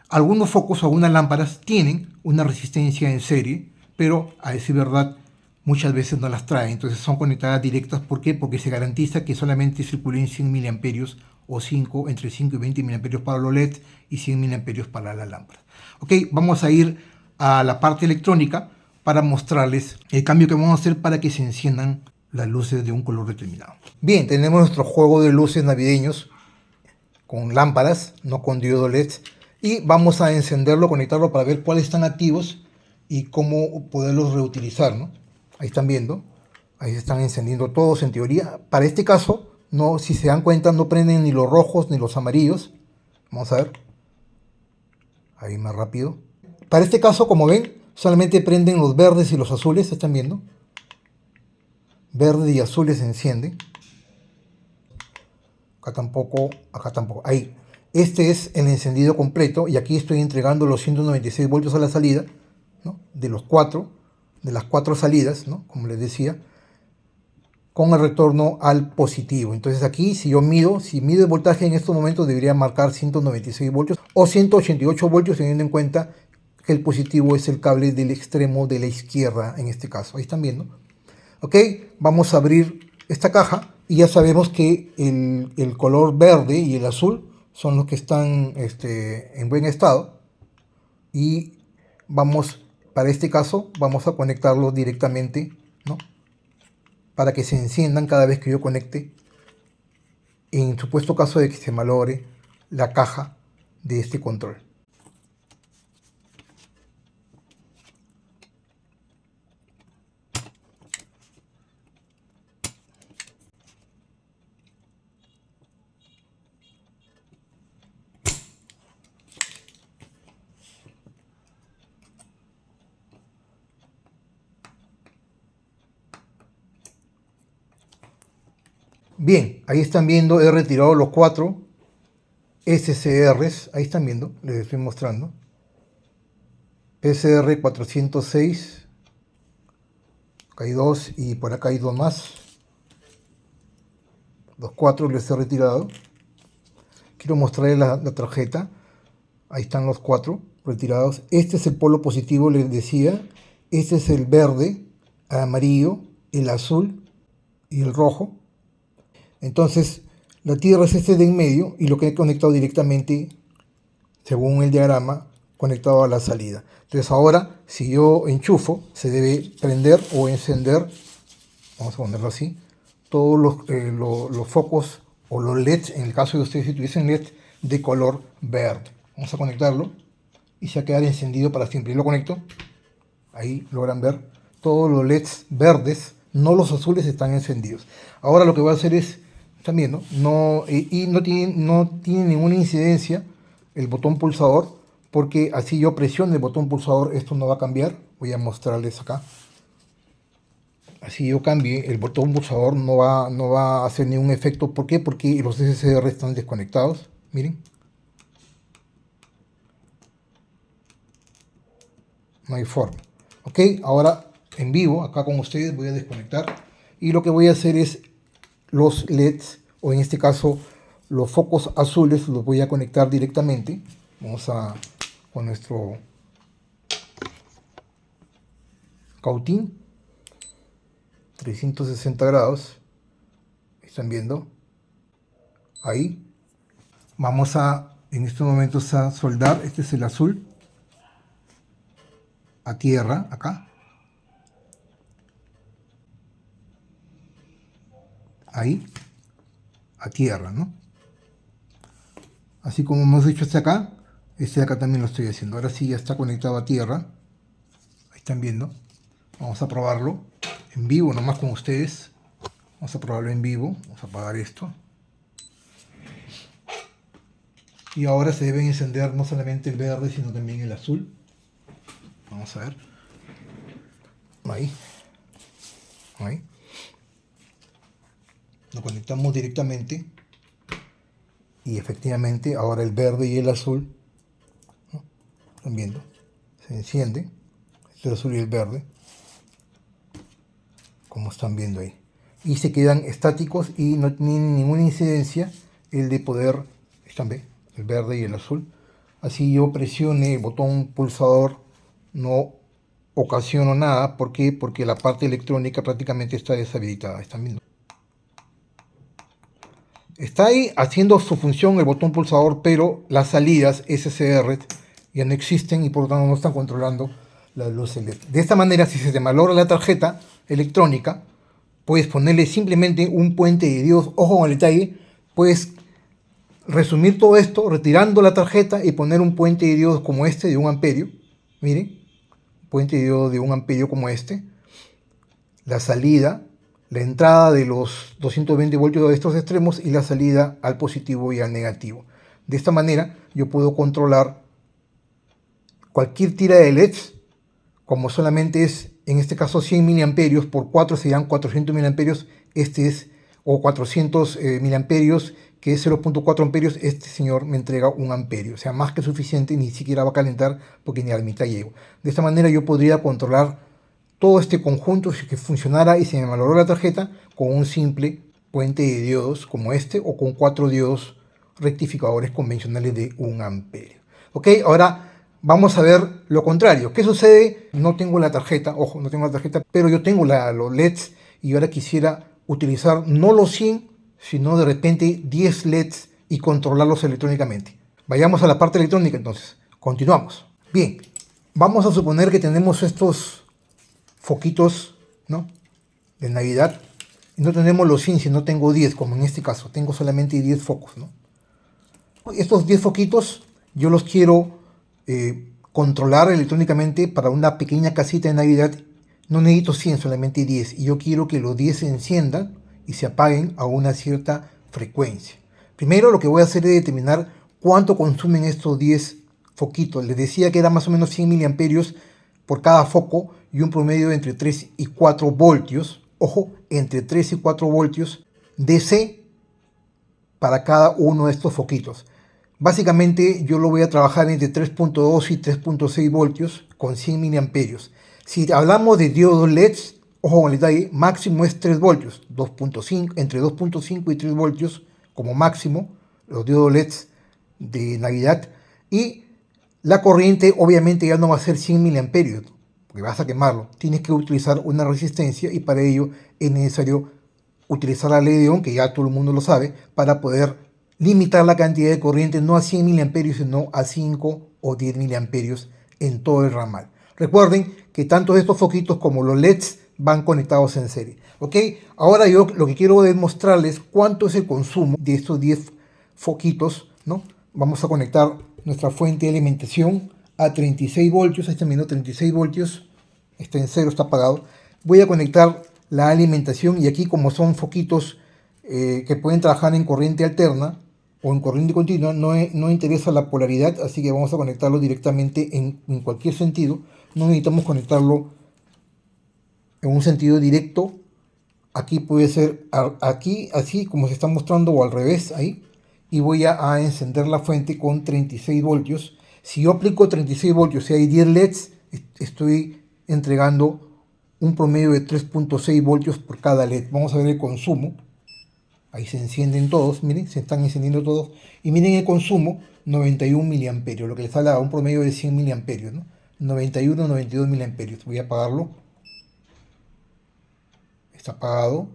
Algunos focos o algunas lámparas tienen una resistencia en serie, pero a decir verdad muchas veces no las traen, entonces son conectadas directas. ¿Por qué? Porque se garantiza que solamente circulen 100 miliamperios o entre 5 y 20 miliamperios para los LED y 100 miliamperios para las lámparas. Ok, vamos a ir a la parte electrónica para mostrarles el cambio que vamos a hacer para que se enciendan las luces de un color determinado. Bien, tenemos nuestro juego de luces navideños con lámparas, no con diodos LEDs, y vamos a encenderlo, conectarlo para ver cuáles están activos y cómo poderlos reutilizar, ¿no? Ahí están viendo, ahí se están encendiendo todos en teoría. Para este caso, no, si se dan cuenta, no prenden ni los rojos ni los amarillos. Vamos a ver, ahí más rápido. Para este caso, como ven, solamente prenden los verdes y los azules, ¿están viendo? Verde y azules se encienden. Acá tampoco, acá tampoco. Ahí. Este es el encendido completo y aquí estoy entregando los 196 voltios a la salida, ¿no? De las cuatro salidas, ¿no? Como les decía, con el retorno al positivo. Entonces aquí, si mido el voltaje en estos momentos, debería marcar 196 voltios o 188 voltios, teniendo en cuenta que el positivo es el cable del extremo de la izquierda en este caso. Ahí están viendo. Ok, vamos a abrir esta caja y ya sabemos que el color verde y el azul son los que están en buen estado, y para este caso vamos a conectarlos directamente, ¿no? Para que se enciendan cada vez que yo conecte, en supuesto caso de que se malogre la caja de este control. Bien, ahí están viendo, he retirado los 4 SCRs, ahí están viendo, les estoy mostrando. SR 406, acá hay 2 y por acá hay 2 más. Los 4 los he retirado. Quiero mostrarles la tarjeta. Ahí están los 4 retirados. Este es el polo positivo, les decía. Este es el verde, el amarillo, el azul y el rojo. Entonces, la tierra es este de en medio y lo que he conectado directamente, según el diagrama, conectado a la salida. Entonces ahora, si yo enchufo, se debe prender o encender, vamos a ponerlo así, todos los focos o los LEDs, en el caso de ustedes si tuviesen LED de color verde. Vamos a conectarlo y se va a quedar encendido para siempre. Y lo conecto, ahí logran ver, todos los LEDs verdes, no los azules, están encendidos. Ahora lo que voy a hacer es, están viendo, no tiene ninguna incidencia el botón pulsador, porque así yo presiono el botón pulsador, esto no va a cambiar. Voy a mostrarles acá. Así yo cambie, el botón pulsador no va a hacer ningún efecto. ¿Por qué? Porque los SCR están desconectados. Miren. No hay forma. Ok, ahora en vivo, acá con ustedes, voy a desconectar. Y lo que voy a hacer es los LEDs, o en este caso los focos azules, los voy a conectar directamente. Vamos a con nuestro cautín 360 grados. ¿Están viendo? Ahí. Vamos a, en estos momentos, a soldar. Este es el azul. A tierra, acá. Ahí. A tierra, ¿no? Así como hemos hecho este acá. Este de acá también lo estoy haciendo. Ahora sí ya está conectado a tierra. Ahí están viendo. Vamos a probarlo en vivo, nomás con ustedes. Vamos a probarlo en vivo. Vamos a apagar esto. Y ahora se deben encender no solamente el verde, sino también el azul. Vamos a ver. Ahí. Ahí. Lo conectamos directamente. Y efectivamente ahora el verde y el azul, ¿no? Están viendo, se enciende el azul y el verde, como están viendo ahí, y se quedan estáticos y no tienen ninguna incidencia el de poder, están bien, el verde y el azul. Así yo presione el botón pulsador, no ocasiono nada. ¿Por qué? Porque la parte electrónica prácticamente está deshabilitada. Están viendo. Está ahí haciendo su función el botón pulsador, pero las salidas SCR ya no existen y por lo tanto no están controlando las luces LED. De esta manera, si se te malogra la tarjeta electrónica, puedes ponerle simplemente un puente de diodos. Ojo con el detalle, puedes resumir todo esto retirando la tarjeta y poner un puente de diodos como este de 1 amperio. Miren, puente de diodos de 1 amperio como este. La salida, la entrada de los 220 voltios de estos extremos y la salida al positivo y al negativo. De esta manera yo puedo controlar cualquier tira de LEDs, como solamente es en este caso 100 miliamperios por 4 serían 400 miliamperios. Este es, o 400 miliamperios, que es 0.4 amperios. Este señor me entrega 1 amperio, o sea, más que suficiente, ni siquiera va a calentar porque ni a la mitad llego. De esta manera yo podría controlar todo este conjunto que funcionara y se me malogró la tarjeta con un simple puente de diodos como este o con 4 diodos rectificadores convencionales de 1 amperio. Ok, ahora vamos a ver lo contrario. ¿Qué sucede? No tengo la tarjeta, ojo, no tengo la tarjeta, pero yo tengo los LEDs y ahora quisiera utilizar no los 100, sino de repente 10 LEDs y controlarlos electrónicamente. Vayamos a la parte electrónica entonces. Continuamos. Bien, vamos a suponer que tenemos estos foquitos, ¿no?, de Navidad. Y no tenemos los 100, sino tengo 10, como en este caso. Tengo solamente 10 focos, ¿no? Estos 10 foquitos yo los quiero controlar electrónicamente para una pequeña casita de Navidad. No necesito 100, solamente 10. Y yo quiero que los 10 se enciendan y se apaguen a una cierta frecuencia. Primero lo que voy a hacer es determinar cuánto consumen estos 10 foquitos. Les decía que era más o menos 100 miliamperios por cada foco y un promedio de entre 3 y 4 voltios. Ojo, entre 3 y 4 voltios DC para cada uno de estos foquitos. Básicamente yo lo voy a trabajar entre 3.2 y 3.6 voltios con 100 miliamperios. Si hablamos de diodos LEDs, ojo con el detalle, máximo es 3 voltios, 2.5, entre 2.5 y 3 voltios como máximo, los diodos LEDs de Navidad. Y la corriente obviamente ya no va a ser 100 miliamperios, porque vas a quemarlo. Tienes que utilizar una resistencia y para ello es necesario utilizar la ley de Ohm, que ya todo el mundo lo sabe, para poder limitar la cantidad de corriente no a 100 miliamperios, sino a 5 o 10 miliamperios en todo el ramal. Recuerden que tanto estos foquitos como los LEDs van conectados en serie. ¿Ok? Ahora yo lo que quiero es mostrarles cuánto es el consumo de estos 10 foquitos, ¿no? Vamos a conectar nuestra fuente de alimentación a 36 voltios. Ahí está viendo 36 voltios. Está en cero, está apagado. Voy a conectar la alimentación y aquí, como son foquitos que pueden trabajar en corriente alterna o en corriente continua, no interesa la polaridad, así que vamos a conectarlo directamente en cualquier sentido. No necesitamos conectarlo en un sentido directo. Aquí puede ser aquí, así como se está mostrando, o al revés, ahí. Y voy a encender la fuente con 36 voltios. Si yo aplico 36 voltios y hay 10 LEDs, estoy entregando un promedio de 3.6 voltios por cada LED. Vamos a ver el consumo. Ahí se encienden todos, miren, se están encendiendo todos. Y miren el consumo, 91 miliamperios, lo que les sale a un promedio de 100 miliamperios, ¿no? 91, 92 miliamperios. Voy a apagarlo. Está apagado.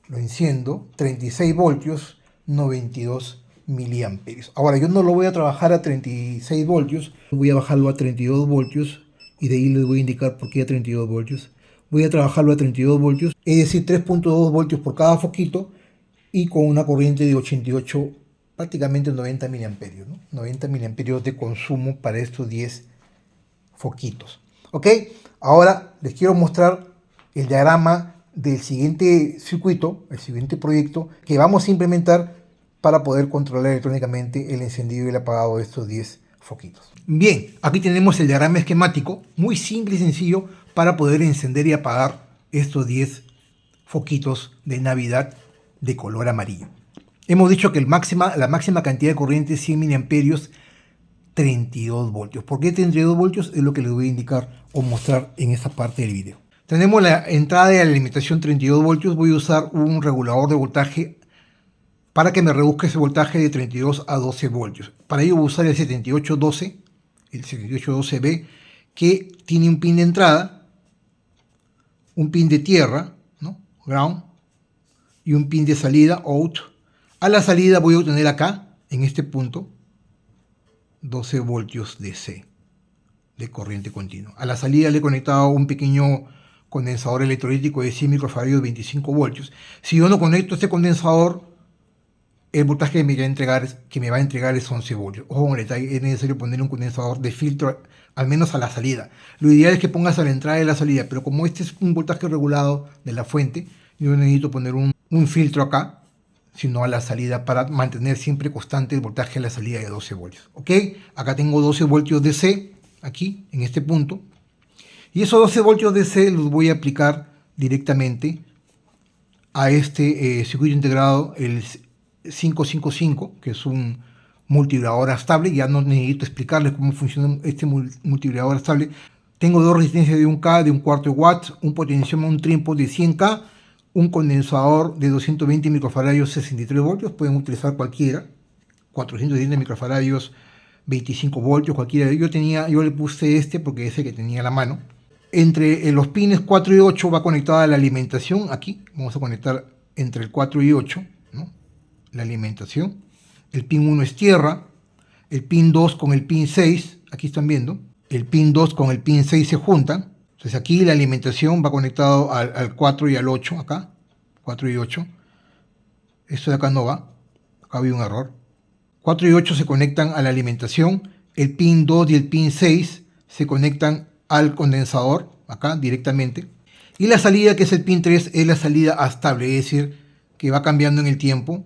Lo enciendo, 36 voltios, 92 miliamperios. Ahora, yo no lo voy a trabajar a 36 voltios, voy a bajarlo a 32 voltios y de ahí les voy a indicar por qué a 32 voltios. Voy a trabajarlo a 32 voltios, es decir, 3.2 voltios por cada foquito y con una corriente de 88, prácticamente 90 miliamperios, ¿no? 90 miliamperios de consumo para estos 10 foquitos. ¿Ok? Ahora les quiero mostrar el diagrama del siguiente circuito, el siguiente proyecto que vamos a implementar para poder controlar electrónicamente el encendido y el apagado de estos 10 foquitos. Bien, aquí tenemos el diagrama esquemático, muy simple y sencillo para poder encender y apagar estos 10 foquitos de Navidad de color amarillo. Hemos dicho que la máxima cantidad de corriente es 100 miliamperios, 32 voltios. ¿Por qué 32 voltios? Es lo que les voy a indicar o mostrar en esta parte del video. Tenemos la entrada de alimentación 32 voltios. Voy a usar un regulador de voltaje para que me reduzca ese voltaje de 32 a 12 voltios. Para ello voy a usar el 7812, el 7812B, que tiene un pin de entrada, un pin de tierra, ¿no? Ground, y un pin de salida, out. A la salida voy a obtener acá, en este punto, 12 voltios DC de corriente continua. A la salida le he conectado un pequeño condensador electrolítico de 100 microfaradios de 25 voltios. Si yo no conecto este condensador, el voltaje que me va a entregar es 11 voltios. Ojo con el detalle, es necesario poner un condensador de filtro al menos a la salida. Lo ideal es que pongas a la entrada y a la salida, pero como este es un voltaje regulado de la fuente, yo necesito poner un filtro acá, sino a la salida, para mantener siempre constante el voltaje a la salida de 12 voltios. ¿Ok? Acá tengo 12 voltios DC, aquí, en este punto. Y esos 12 voltios DC los voy a aplicar directamente a este circuito integrado, el 555, que es un multivibrador estable. Ya no necesito explicarles cómo funciona este multivibrador estable. Tengo dos resistencias de 1K, de un cuarto de watts, un potenciómetro, un trípode de 100K, un condensador de 220 microfaradios, 63 voltios. Pueden utilizar cualquiera. 410 microfaradios, 25 voltios, cualquiera. Yo le puse este porque es el que tenía a la mano. Entre los pines 4 y 8 va conectada la alimentación. Aquí vamos a conectar entre el 4 y 8, ¿no? La alimentación. El pin 1 es tierra. El pin 2 con el pin 6, aquí están viendo. El pin 2 con el pin 6 se juntan. Entonces aquí la alimentación va conectado al 4 y al 8, acá. 4 y 8. Esto de acá no va. Acá había un error. 4 y 8 se conectan a la alimentación. El pin 2 y el pin 6 se conectan al condensador, acá directamente. Y la salida, que es el pin 3, es la salida estable, es decir, que va cambiando en el tiempo,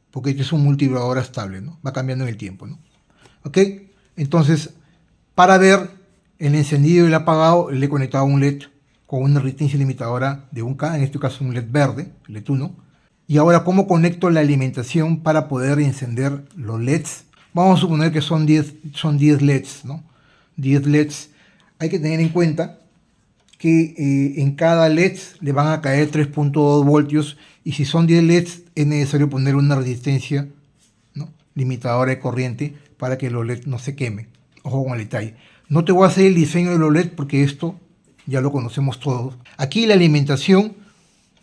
porque este es un multivibrador estable, ¿no? Va cambiando en el tiempo, ¿no? ¿Ok? Entonces, para ver el encendido y el apagado, le he conectado un LED con una resistencia limitadora de 1K, en este caso un LED verde, LED 1. Y ahora, ¿cómo conecto la alimentación para poder encender los LEDs? Vamos a suponer que son 10 LEDs, ¿no? 10 LEDs. Hay que tener en cuenta que en cada LED le van a caer 3.2 voltios y si son 10 LEDs es necesario poner una resistencia, ¿no?, limitadora de corriente para que los LEDs no se quemen. Ojo con el detalle. No te voy a hacer el diseño de los LEDs porque esto ya lo conocemos todos. Aquí la alimentación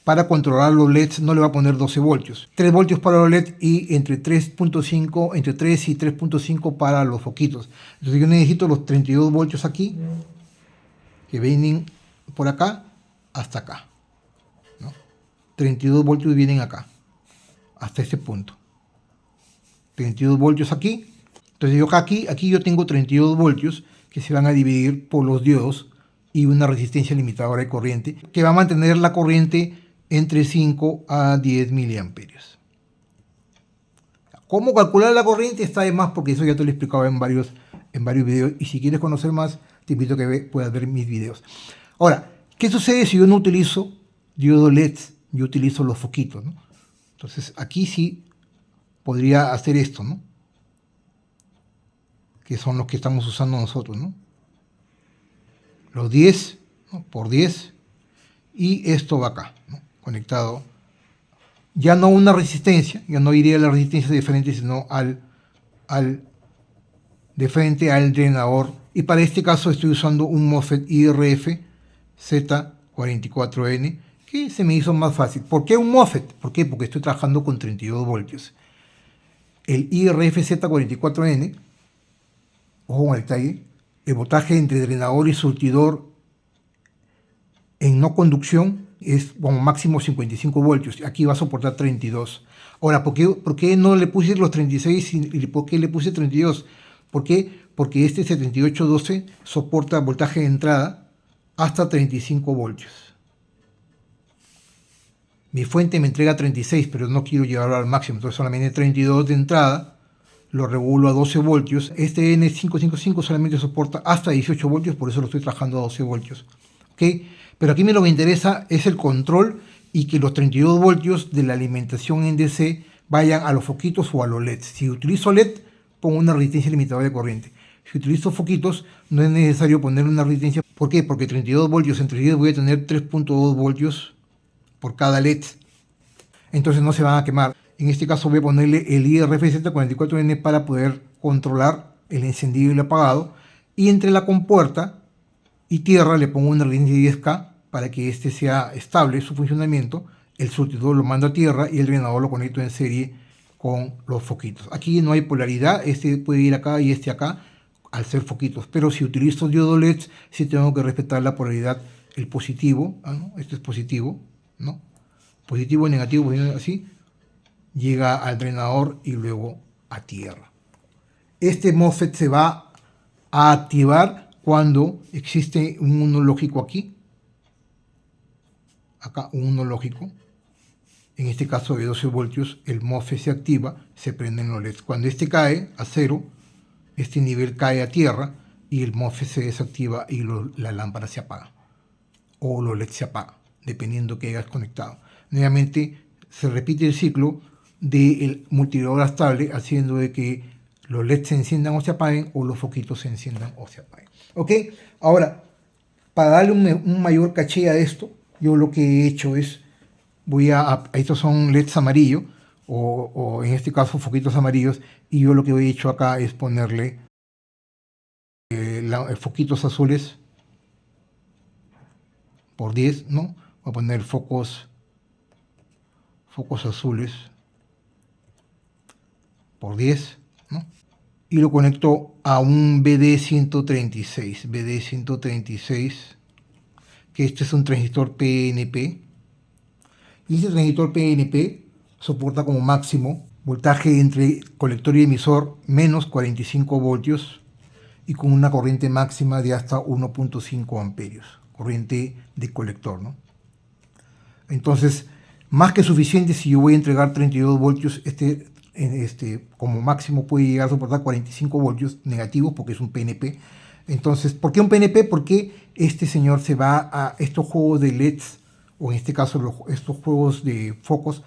para controlar los LEDs no le va a poner 12 voltios. 3 voltios para los LEDs y entre 3.5, entre 3 y 3.5 para los foquitos. Entonces yo necesito los 32 voltios aquí que vienen por acá hasta acá, ¿no? 32 voltios vienen acá hasta este punto, 32 voltios aquí. Entonces yo aquí yo tengo 32 voltios que se van a dividir por los diodos y una resistencia limitadora de corriente que va a mantener la corriente entre 5 a 10 miliamperios. ¿Cómo calcular la corriente? Está de más porque eso ya te lo he explicado en varios videos y si quieres conocer más te invito a que puedas ver mis videos. Ahora, ¿qué sucede si yo no utilizo diodos LEDs? Yo utilizo los foquitos, ¿no? Entonces aquí sí podría hacer esto, ¿no?, que son los que estamos usando nosotros, ¿no? Los 10, ¿no?, por 10 y esto va acá, ¿no?, conectado. Ya no una resistencia, ya no iría a la resistencia de frente, sino de frente al drenador. Y para este caso estoy usando un MOSFET IRF Z44N, que se me hizo más fácil. ¿Por qué un MOSFET? ¿Por qué? Porque estoy trabajando con 32 voltios. El IRF Z44N, ojo con el detalle, el voltaje entre drenador y surtidor en no conducción es como máximo 55 voltios. Aquí va a soportar 32. Ahora, ¿por qué no le puse los 36 y por qué le puse 32? ¿Por qué? Porque este 7812 soporta voltaje de entrada hasta 35 voltios. Mi fuente me entrega 36, pero no quiero llevarlo al máximo, entonces solamente 32 de entrada, lo regulo a 12 voltios. Este N555 solamente soporta hasta 18 voltios, por eso lo estoy trabajando a 12 voltios. ¿Ok? Pero aquí lo que me interesa es el control y que los 32 voltios de la alimentación en DC vayan a los foquitos o a los LEDs. Si utilizo LED, pongo una resistencia limitadora de corriente. Si utilizo foquitos, no es necesario poner una resistencia. ¿Por qué? Porque 32 voltios entre 10 voy a tener 3.2 voltios por cada LED. Entonces no se van a quemar. En este caso voy a ponerle el IRF-Z44N para poder controlar el encendido y el apagado. Y entre la compuerta y tierra le pongo una resistencia de 10K para que este sea estable su funcionamiento. El surtidor lo mando a tierra y el drenador lo conecto en serie con los foquitos. Aquí no hay polaridad, este puede ir acá y este acá al ser foquitos, pero si utilizo diodos LEDs sí tengo que respetar la polaridad, el positivo, ¿no? Este es positivo, ¿no? Positivo, negativo, así, llega al drenador y luego a tierra. Este MOSFET se va a activar cuando existe un 1 lógico aquí, acá un 1 lógico. En este caso de 12 voltios, el MOSFET se activa, se prenden los LEDs. Cuando este cae a 0, este nivel cae a tierra y el MOSFET se desactiva y la lámpara se apaga. O los LEDs se apagan, dependiendo que hayas conectado. Nuevamente se repite el ciclo del multidiodo estable, haciendo de que los LEDs se enciendan o se apaguen, o los foquitos se enciendan o se apaguen. ¿Ok? Ahora, para darle un mayor caché a esto, yo lo que he hecho es, estos son LEDs amarillos, o en este caso foquitos amarillos, y yo lo que he hecho acá es ponerle foquitos azules por 10, ¿no? Voy a poner focos azules por 10, ¿no? Y lo conecto a un BD136, que este es un transistor PNP, y este transistor PNP soporta como máximo voltaje entre colector y emisor menos 45 voltios y con una corriente máxima de hasta 1.5 amperios, corriente de colector, ¿no? Entonces, más que suficiente si yo voy a entregar 32 voltios, como máximo puede llegar a soportar 45 voltios negativos porque es un PNP. Entonces, ¿por qué un PNP? Porque este señor se va a estos juegos de LEDs, o en este caso estos juegos de focos,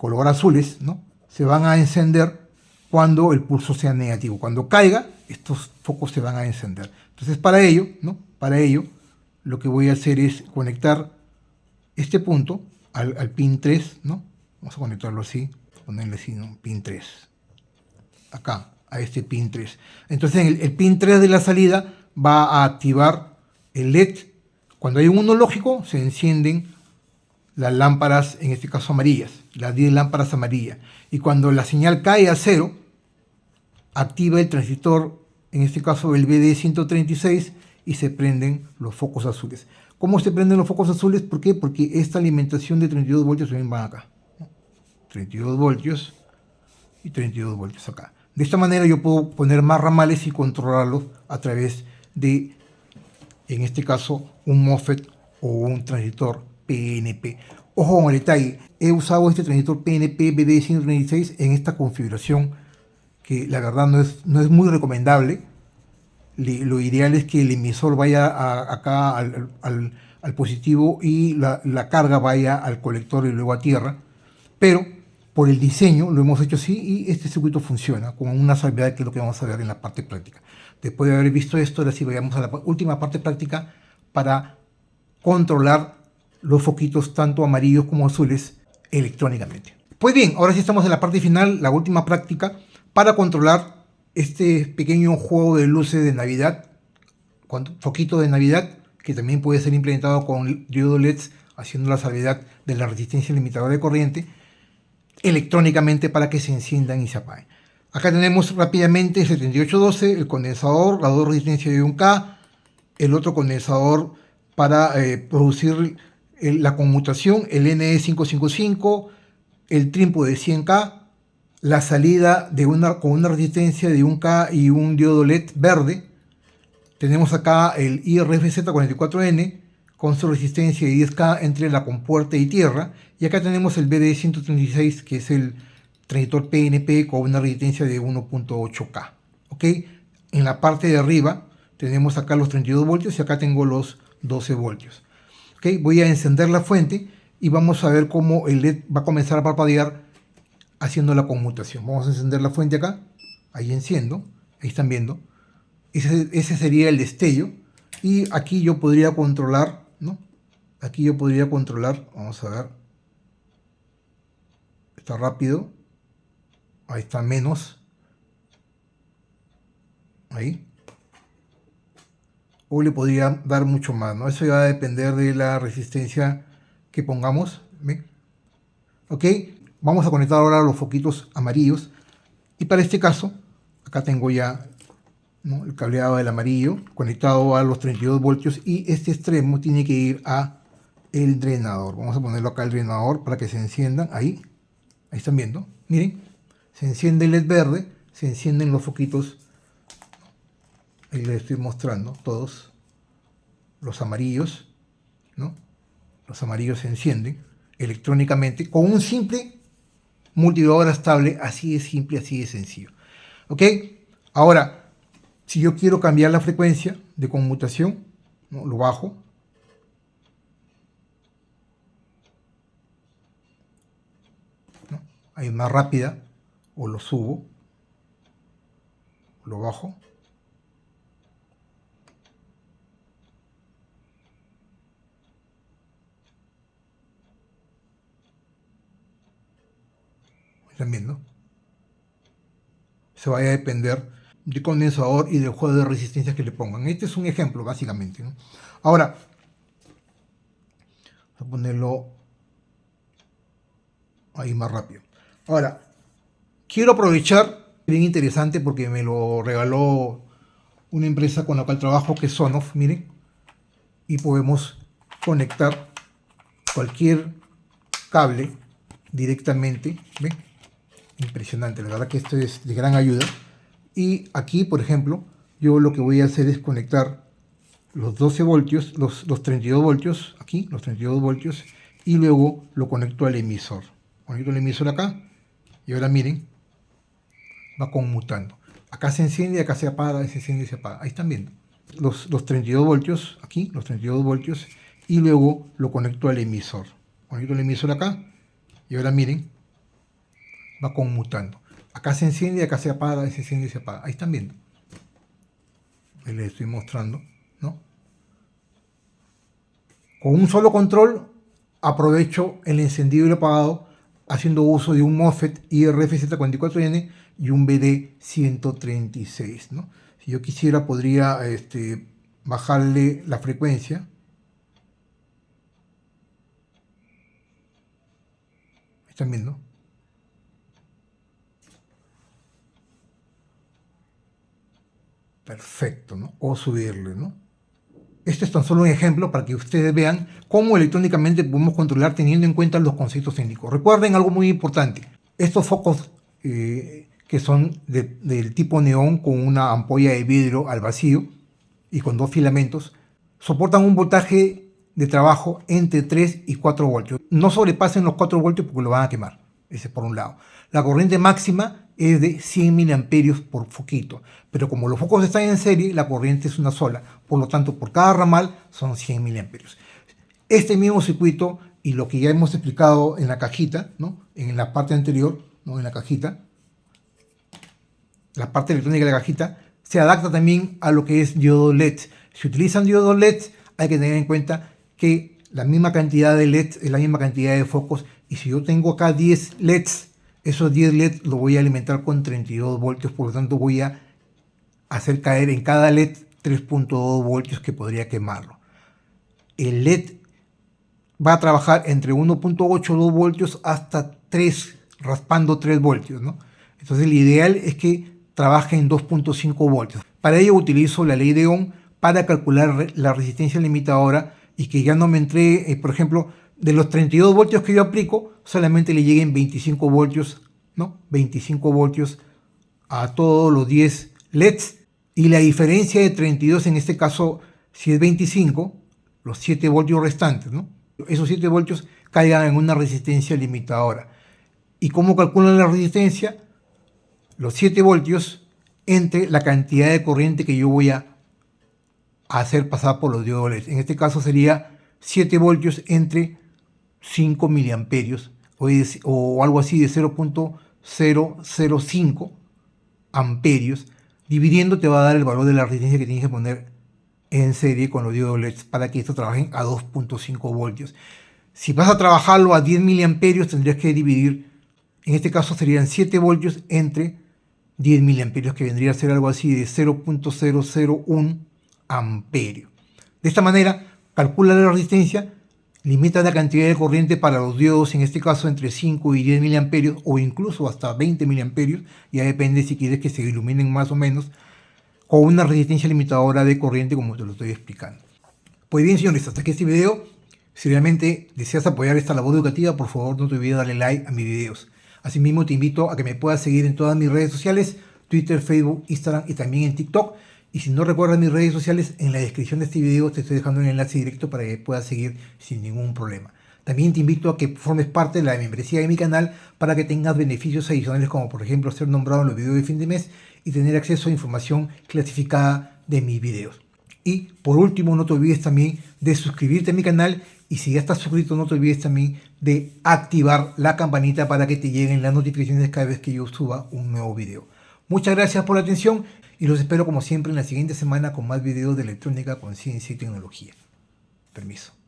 color azules, ¿no? Se van a encender cuando el pulso sea negativo. Cuando caiga, estos focos se van a encender. Entonces, para ello, ¿no? Para ello, lo que voy a hacer es conectar este punto al pin 3, ¿no? Vamos a conectarlo así, ponerle así, ¿no? Pin 3. Acá, a este pin 3. Entonces, el pin 3 de la salida va a activar el LED. Cuando hay un 1 lógico, se encienden las lámparas, en este caso amarillas, las 10 lámparas amarillas. Y cuando la señal cae a 0, activa el transistor, en este caso el BD136, y se prenden los focos azules. ¿Cómo se prenden los focos azules? ¿Por qué? Porque esta alimentación de 32 voltios también va acá. 32 voltios y 32 voltios acá. De esta manera yo puedo poner más ramales y controlarlos a través de, en este caso, un MOSFET o un transistor PNP. Ojo con el detalle, he usado este transistor PNP BD136 en esta configuración que la verdad no es muy recomendable. Lo ideal es que el emisor vaya acá al positivo y la carga vaya al colector y luego a tierra, pero por el diseño lo hemos hecho así y este circuito funciona con una salvedad que es lo que vamos a ver en la parte práctica. Después de haber visto esto, ahora sí vayamos a la última parte práctica para controlar los foquitos tanto amarillos como azules electrónicamente. Pues bien, ahora sí estamos en la parte final, la última práctica para controlar este pequeño juego de luces de Navidad, foquito de Navidad, que también puede ser implementado con diodos LEDs, haciendo la salvedad de la resistencia limitadora de corriente, electrónicamente para que se enciendan y se apaguen. Acá tenemos rápidamente el 7812, el condensador, la dos resistencia de 1K, el otro condensador para producir la conmutación, el NE555, el trípode de 100K, la salida con una resistencia de 1K y un diodo LED verde. Tenemos acá el IRFZ44N con su resistencia de 10K entre la compuerta y tierra. Y acá tenemos el BD136, que es el transistor PNP con una resistencia de 1.8K. ¿Ok? En la parte de arriba tenemos acá los 32 voltios y acá tengo los 12 voltios. ¿Ok? Voy a encender la fuente y vamos a ver cómo el LED va a comenzar a parpadear haciendo la conmutación. Vamos a encender la fuente acá. Ahí enciendo. Ahí están viendo. Ese sería el destello. Y aquí yo podría controlar, ¿no? Aquí yo podría controlar. Vamos a ver. Está rápido. Ahí está menos. Ahí. O le podría dar mucho más, ¿no? Eso ya va a depender de la resistencia que pongamos. ¿Ven? Ok. Vamos a conectar ahora los foquitos amarillos. Y para este caso, acá tengo ya, ¿no?, el cableado del amarillo conectado a los 32 voltios. Y este extremo tiene que ir a el drenador. Vamos a ponerlo acá el drenador para que se enciendan. Ahí. Ahí están viendo. Miren. Se enciende el LED verde. Se encienden los foquitos. Ahí les estoy mostrando todos. Los amarillos, ¿no? Los amarillos se encienden electrónicamente con un simple multiplicador estable, así de simple, así de sencillo. ¿Ok? Ahora, si yo quiero cambiar la frecuencia de conmutación, ¿no?, lo bajo. ¿No? Ahí más rápida, o lo subo, lo bajo. ¿Están viendo? Se va a depender del condensador y del juego de resistencias que le pongan. Este es un ejemplo, básicamente, ¿no? Ahora, voy a ponerlo ahí más rápido. Ahora, quiero aprovechar, bien interesante, porque me lo regaló una empresa con la cual trabajo, que es Sonoff, miren, y podemos conectar cualquier cable directamente, ¿ven? Impresionante, la verdad que esto es de gran ayuda. Y aquí, por ejemplo, yo lo que voy a hacer es conectar los 12 voltios, los 32 voltios, aquí, los 32 voltios, y luego lo conecto al emisor. Conecto el emisor acá, y ahora miren, va conmutando. Acá se enciende, acá se apaga, se enciende y se apaga. Ahí están viendo. Los 32 voltios, aquí, los 32 voltios, y luego lo conecto al emisor. Conecto el emisor acá, y ahora miren, va conmutando. Acá se enciende y acá se apaga, se enciende y se apaga. Ahí están viendo. Ahí les estoy mostrando, ¿no? Con un solo control aprovecho el encendido y el apagado haciendo uso de un MOSFET IRF744N y un BD136, ¿no? Si yo quisiera podría bajarle la frecuencia. ¿Están viendo? Perfecto, ¿no? O subirle, ¿no? Este es tan solo un ejemplo para que ustedes vean cómo electrónicamente podemos controlar teniendo en cuenta los conceptos técnicos. Recuerden algo muy importante. Estos focos que son del tipo neón con una ampolla de vidrio al vacío y con 2 filamentos, soportan un voltaje de trabajo entre 3 y 4 voltios. No sobrepasen los 4 voltios porque lo van a quemar. Ese por un lado. La corriente máxima es de 100 miliamperios por foquito, pero como los focos están en serie, la corriente es una sola, por lo tanto por cada ramal son 100 miliamperios. Este mismo circuito y lo que ya hemos explicado en la cajita, ¿no? En la parte anterior, ¿no? En la cajita, la parte electrónica de la cajita, se adapta también a lo que es diodo LED. Si utilizan diodo LED, hay que tener en cuenta que la misma cantidad de LEDs es la misma cantidad de focos, y si yo tengo acá 10 LEDs, esos 10 LEDs los voy a alimentar con 32 voltios, por lo tanto voy a hacer caer en cada LED 3.2 voltios que podría quemarlo. El LED va a trabajar entre 1.82 voltios hasta 3, raspando 3 voltios, ¿no? Entonces el ideal es que trabaje en 2.5 voltios. Para ello utilizo la ley de Ohm para calcular la resistencia limitadora y que ya no me entregue, por ejemplo, de los 32 voltios que yo aplico, solamente le lleguen 25 voltios, ¿no? 25 voltios a todos los 10 LEDs, y la diferencia de 32, en este caso, si es 25, los 7 voltios restantes, ¿no? Esos 7 voltios caigan en una resistencia limitadora. ¿Y cómo calculan la resistencia? Los 7 voltios entre la cantidad de corriente que yo voy a hacer pasar por los diodos LED. En este caso sería 7 voltios entre 5 miliamperios o algo así de 0.005 amperios. Dividiendo te va a dar el valor de la resistencia que tienes que poner en serie con los diodos LED para que esto trabajen a 2.5 voltios. Si vas a trabajarlo a 10 miliamperios tendrías que dividir, en este caso serían 7 voltios entre 10 miliamperios, que vendría a ser algo así de 0.001 amperio. De esta manera calcula la resistencia, limita la cantidad de corriente para los diodos, en este caso entre 5 y 10 miliamperios o incluso hasta 20 miliamperios, ya depende si quieres que se iluminen más o menos, con una resistencia limitadora de corriente como te lo estoy explicando. Pues bien, señores, hasta aquí este video. Si realmente deseas apoyar esta labor educativa, por favor no te olvides darle like a mis videos. Asimismo te invito a que me puedas seguir en todas mis redes sociales, Twitter, Facebook, Instagram y también en TikTok. Y si no recuerdas mis redes sociales, en la descripción de este video te estoy dejando un enlace directo para que puedas seguir sin ningún problema. También te invito a que formes parte de la membresía de mi canal para que tengas beneficios adicionales, como por ejemplo ser nombrado en los videos de fin de mes y tener acceso a información clasificada de mis videos. Y por último, no te olvides también de suscribirte a mi canal, y si ya estás suscrito, no te olvides también de activar la campanita para que te lleguen las notificaciones cada vez que yo suba un nuevo video. Muchas gracias por la atención y los espero como siempre en la siguiente semana con más videos de electrónica, conciencia y tecnología. Permiso.